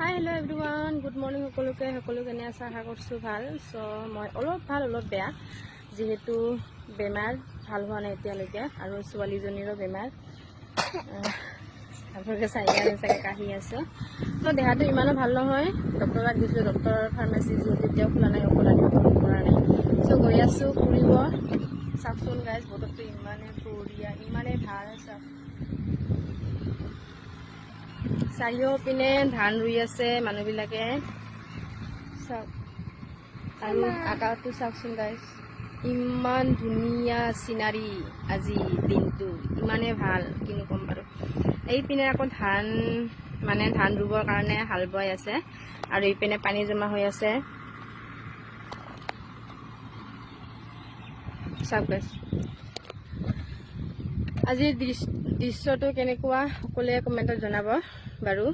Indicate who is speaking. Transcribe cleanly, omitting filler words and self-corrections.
Speaker 1: Hi hello' everyone, good morning সকলোকে কেনে আছে আশা কৰিছোঁ ভাল। চ' মই অলপ ভাল অলপ বেয়া, যিহেতু বেমাৰ ভাল হোৱা নাই এতিয়ালৈকে আৰু ছোৱালীজনীৰো বেমাৰ আপোনালোকে চাগে কাহি আছে। ত' দেহাটো ইমানো ভাল নহয়, ডক্টৰৰ তাত গৈছিলোঁ, ডক্টৰৰ ফাৰ্মাচী যিহেতু এতিয়াও খোলা নাই, ঔষধ আনিব পৰা নাই। চ' গৈ আছোঁ ফুৰিব। চাওকচোন গাইজ, বতৰটো ইমানে বঢ়িয়া, ইমানে ভাল। চাৰিওপিনে ধান ৰুই আছে মানুহবিলাকে, চাওক। আৰু আকাশটো চাওকচোন গাইজ, ইমান ধুনীয়া চিনাৰী। আজি দিনটো ইমানে ভাল, কিনো ক'ম বাৰু। এইপিনে আকৌ ধান ৰুবৰ কাৰণে হাল বোৱাই আছে, আৰু এইপিনে পানী জমা হৈ আছে। চাওক গাইজ, আজিৰ দৃশ্যটো কেনেকুৱা সকলোৱে কমেণ্টত জনাব বাৰু।